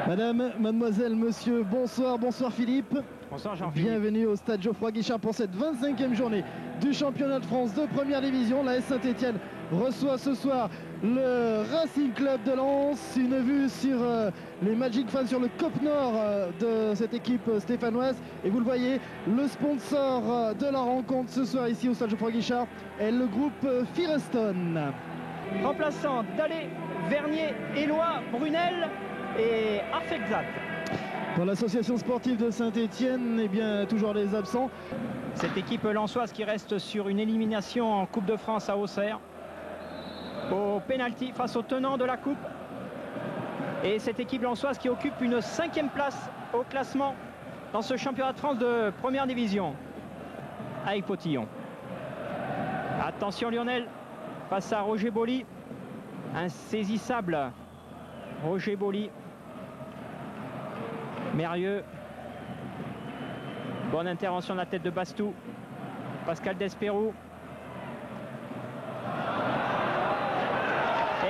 Madame, mademoiselle, monsieur, bonsoir, bonsoir Philippe. Bonsoir Jean-Philippe. Bienvenue au stade Geoffroy Guichard pour cette 25e journée du championnat de France de première division. La S Saint-Etienne reçoit ce soir le Racing Club de Lens. Une vue sur les Magic Fans, sur le COP Nord de cette équipe stéphanoise. Et vous le voyez, le sponsor de la rencontre ce soir ici au stade Geoffroy Guichard est le groupe Firestone. Remplaçant Dallet, Vernier, Éloi, Brunel et Arfexat. Dans l'association sportive de Saint-Etienne, eh bien, toujours les absents. Cette équipe lensoise qui reste sur une élimination en Coupe de France à Auxerre, au pénalty face au tenant de la Coupe. Et cette équipe lensoise qui occupe une 5e place au classement dans ce championnat de France de première division avec Potillon. Attention Lionel face à Roger Boly, insaisissable Roger Boly. Mérieux, bonne intervention de la tête de Bastou, Pascal Desperou.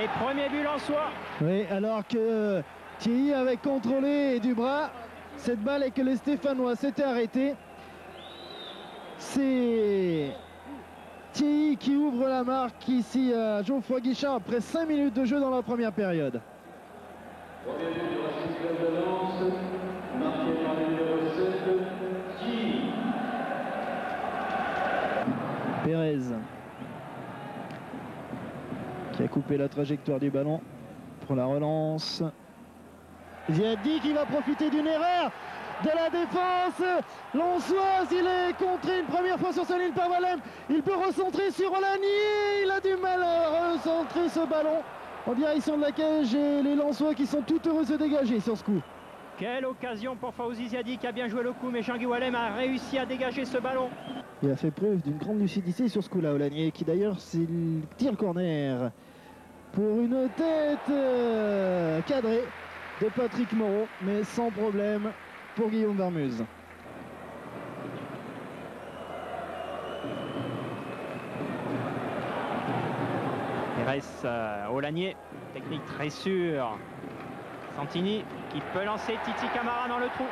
Et premier but lensois. Oui, alors que Thierry avait contrôlé du bras cette balle et que les Stéphanois s'étaient arrêtés. C'est Thierry qui ouvre la marque ici à Geoffroy Guichard après 5 minutes de jeu dans la première période. Premier but du Racing Club de Lens, marqué par le numéro 7, Thierry. Pérez qui a coupé la trajectoire du ballon pour la relance. Ziadi qui va profiter d'une erreur de la défense lensoise. Il est contré une première fois sur sa ligne par Valem. Il peut recentrer sur Olanier. Il a du mal à recentrer ce ballon en direction de la cage et les Lensois qui sont tout heureux de se dégager sur ce coup. Quelle occasion pour Fawzi Ziadi qui a bien joué le coup, mais Jean-Guy Wallem a réussi à dégager ce ballon. Il a fait preuve d'une grande lucidité sur ce coup-là, Olanier, qui d'ailleurs tire corner pour une tête cadrée de Patrick Moreau, mais sans problème pour Guillaume Vermuse. Olanier, technique très sûre. Santini qui peut lancer Titi Camara dans le trou.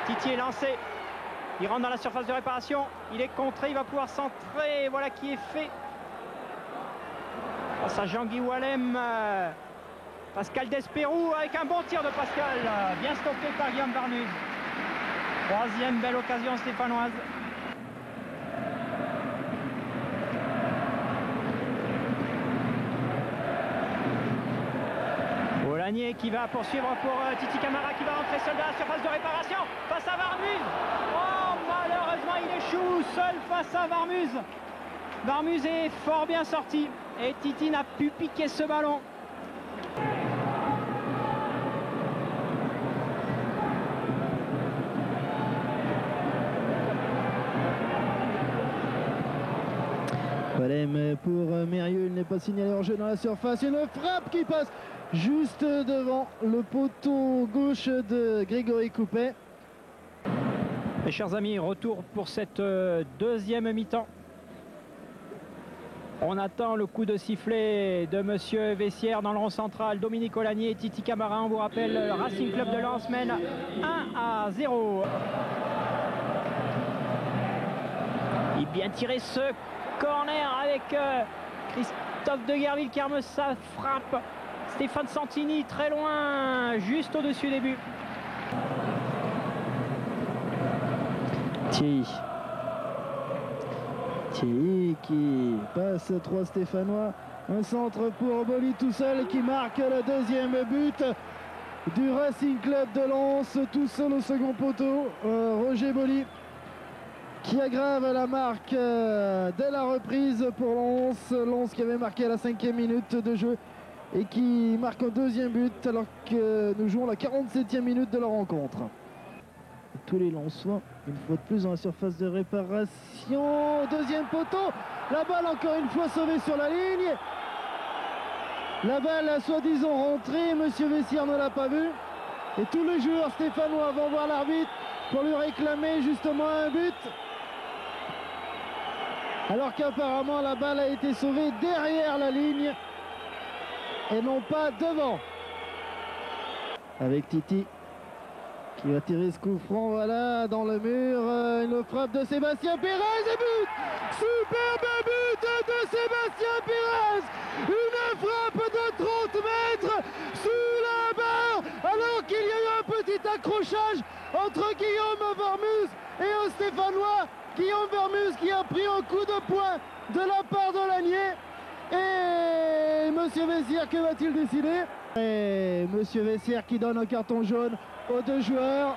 Titi est lancé. Il rentre dans la surface de réparation. Il est contré, il va pouvoir centrer. Voilà qui est fait. Face à Jean-Guy Wallem. Pascal Desperou avec un bon tir de Pascal. Bien stoppé par Guillaume Vermuse. Troisième belle occasion stéphanoise. Olanier qui va poursuivre pour Titi Camara qui va rentrer seul dans la surface de réparation face à Vermuse. Oh, malheureusement il échoue seul face à Vermuse. Vermuse est fort bien sorti et Titi n'a pu piquer ce ballon. Valem pour Mérieux, il n'est pas signalé en jeu dans la surface. Une frappe qui passe juste devant le poteau gauche de Grégory Coupet. Mes chers amis, retour pour cette deuxième mi-temps. On attend le coup de sifflet de Monsieur Vessière dans le rond central. Dominique Olanier et Titi Camara, on vous rappelle, le Racing Club de Lens mène 1-0. Il bien tiré ce corner avec Christophe Deguerville qui arme sa frappe. Stéphane Santini très loin, juste au-dessus des buts. Thierry qui passe 3 Stéphanois. Un centre pour Boly tout seul qui marque le deuxième but du Racing Club de Lens. Tout seul au second poteau. Roger Boly qui aggrave la marque dès la reprise pour Lens. Lens qui avait marqué à la 5e minute de jeu et qui marque un deuxième but alors que nous jouons la 47e minute de la rencontre. Et tous les Lensois, une fois de plus dans la surface de réparation. Deuxième poteau, la balle encore une fois sauvée sur la ligne. La balle a soi-disant rentré, Monsieur Vessière ne l'a pas vu. Et tous les joueurs stéphanois vont voir l'arbitre pour lui réclamer justement un but. Alors qu'apparemment la balle a été sauvée derrière la ligne et non pas devant. Avec Titi qui va tirer ce coup franc, voilà, dans le mur, une frappe de Sébastien Pérez et but! Superbe but de Sébastien Pérez! Une frappe de 30 mètres sous la barre, alors qu'il y a eu un petit accrochage entre Guillaume Vermus et un Stéphanois. Guillaume Vermus qui a pris un coup de poing de la part de Lanier. Et Monsieur Vessière, que va-t-il décider? Et Monsieur Vessière qui donne un carton jaune aux deux joueurs,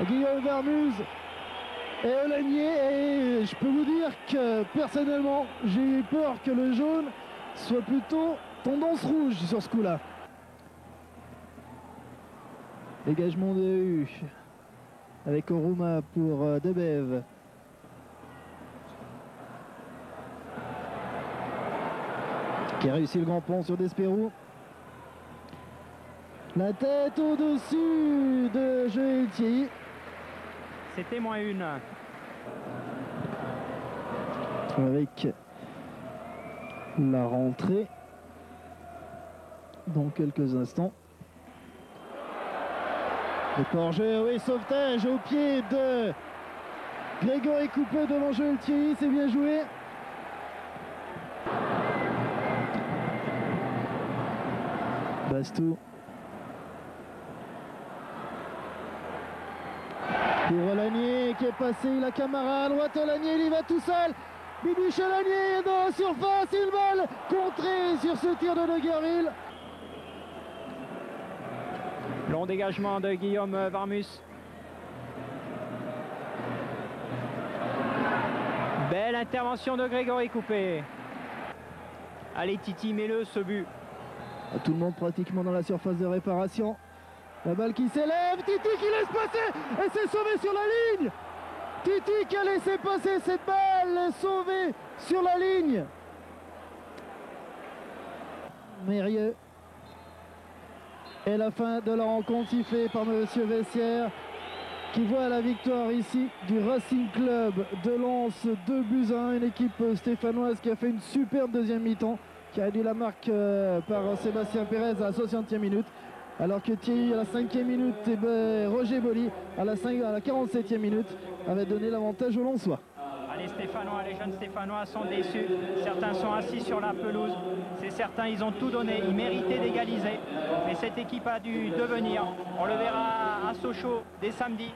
Guillaume Vermus et Lanier. Et je peux vous dire que personnellement, j'ai eu peur que le jaune soit plutôt tendance rouge sur ce coup-là. Dégagement de U avec Oruma pour Debève. Qui a réussi le grand pont sur Despérou. La tête au-dessus de Joël Thierry. C'était -1. Avec la rentrée dans quelques instants. Le hors-jeu, oui, sauvetage au pied de Grégory Coupé devant Joël Thierry, c'est bien joué. Bastou. Pour Lanier qui est passé, la Camara à droite, Lanier il y va tout seul. Bibiche Lanier dans la surface, une balle contrée sur ce tir de Noguerville. Long dégagement de Guillaume Vermus. Belle intervention de Grégory Coupé. Allez Titi, mets-le ce but. Tout le monde pratiquement dans la surface de réparation. La balle qui s'élève, Titi qui laisse passer et c'est sauvé sur la ligne. Titi qui a laissé passer cette balle, sauvée sur la ligne. Mérieux. Et la fin de la rencontre sifflée par Monsieur Vessière qui voit la victoire ici du Racing Club de Lens 2-1. Une équipe stéphanoise qui a fait une superbe deuxième mi-temps, qui a réduit la marque par Sébastien Pérez à la 60e minute. Alors que Thierry à la 5e minute et Roger Boli à la 47e minute avait donné l'avantage aux Lensois. Les Stéphanois, les jeunes Stéphanois sont déçus. Certains sont assis sur la pelouse. C'est certain, ils ont tout donné. Ils méritaient d'égaliser. Mais cette équipe a dû devenir. On le verra à Sochaux dès samedi.